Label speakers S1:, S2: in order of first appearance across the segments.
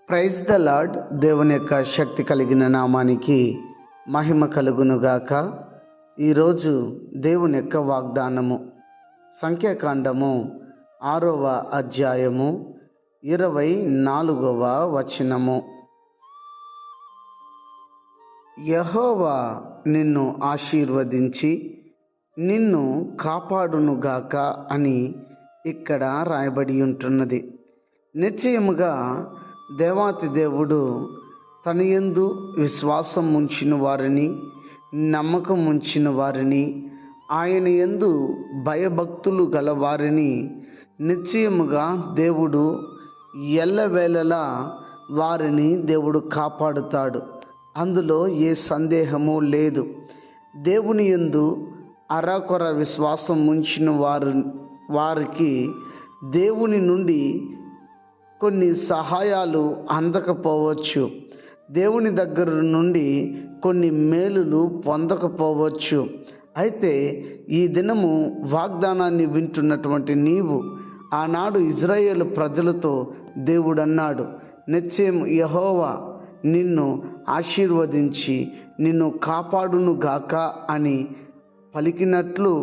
S1: Praise the lord. దేవుని యొక్క శక్తి కలిగిన నామానికి మహిమ కలుగునుగాక. ఈరోజు దేవుని యొక్క వాగ్దానము సంఖ్యాకాండము 6వ అధ్యాయము 24వ వచనము. యెహోవా నిన్ను ఆశీర్వదించి నిన్ను కాపాడునుగాక అని ఇక్కడ రాయబడి ఉంటున్నది. నిశ్చయముగా దేవాతి దేవుడు తన యందు విశ్వాసం ఉంచిన వారిని, నమ్మకం ఉంచిన వారిని, ఆయన యందు భయభక్తులు గల వారిని నిశ్చయముగా దేవుడు ఎల్లవేళలా వారిని దేవుడు కాపాడుతాడు. అందులో ఏ సందేహము లేదు. దేవుని యందు అరకొర విశ్వాసం ఉంచిన వారికి దేవుని నుండి కొన్ని సహాయాలు అందకపోవచ్చు, దేవుని దగ్గర నుండి కొన్ని మేలులు పొందకపోవచ్చు. అయితే ఈ దినము వాగ్దానాన్ని వింటున్నటువంటి నీవు, ఆనాడు ఇజ్రాయేలు ప్రజలతో దేవుడు అన్నాడు, నిశ్చయం యెహోవా నిన్ను ఆశీర్వదించి నిన్ను కాపాడును గాక అని పలికినట్లు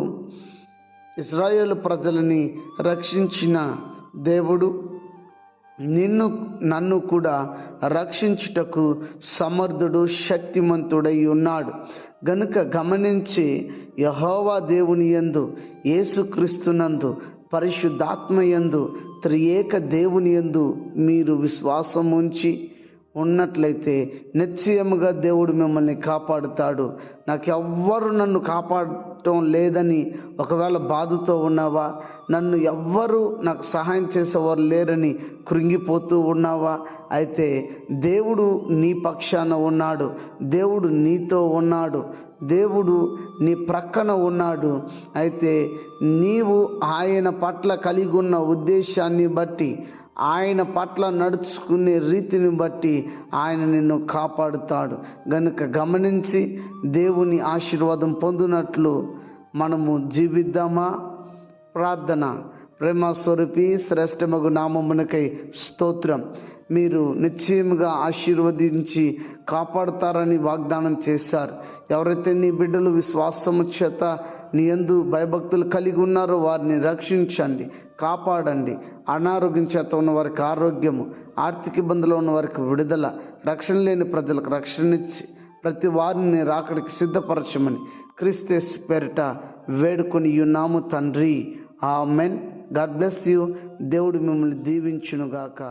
S1: ఇజ్రాయేలు ప్రజలని రక్షించిన దేవుడు నన్ను కూడా రక్షించుటకు సమర్థుడు, శక్తిమంతుడై ఉన్నాడు. గనుక గమనించి యెహోవా దేవుని యందు, యేసుక్రీస్తునందు, పరిశుద్ధాత్మ యందు, త్రియేక దేవుని యందు మీరు విశ్వాసం ఉంచి ఉన్నట్లయితే నిశ్చయముగా దేవుడు మిమ్మల్ని కాపాడుతాడు. నాకెవ్వరు నన్ను కాపాడటం లేదని ఒకవేళ బాధతో ఉన్నావా, నన్ను ఎవ్వరు నాకు సహాయం చేసేవారు లేరని కృంగిపోతూ ఉన్నావా, అయితే దేవుడు నీ పక్షాన ఉన్నాడు, దేవుడు నీతో ఉన్నాడు, దేవుడు నీ ప్రక్కన ఉన్నాడు. అయితే నీవు ఆయన పట్ల కలిగి ఉన్న ఉద్దేశాన్ని బట్టి, ఆయన పట్ల నడుచుకునే రీతిని బట్టి ఆయన నిన్ను కాపాడుతాడు. గనుక గమనించి దేవుని ఆశీర్వాదం పొందినట్లు మనము జీవిద్దామా? ప్రార్థన. ప్రేమ స్వరూపి శ్రేష్టమగు నామమునకై స్తోత్రం. మీరు నిశ్చయముగా ఆశీర్వదించి కాపాడుతారని వాగ్దానం చేశారు. ఎవరైతే నీ బిడ్డలు విశ్వాసము చేత నీ యందు భయభక్తులు కలిగి ఉన్నారో వారిని రక్షించండి, కాపాడండి. అనారోగ్యం చేత ఉన్న వారికి ఆరోగ్యము, ఆర్థిక ఇబ్బందులు ఉన్న వారికి విడుదల, రక్షణ లేని ప్రజలకు రక్షణిచ్చి ప్రతి వారిని రాకడికి సిద్ధపరచమని క్రీస్తు పేరిట వేడుకొని ఉన్నాము తండ్రి. ఆమెన్. God bless you. దేవుడు మిమ్మల్ని దీవించునుగాక.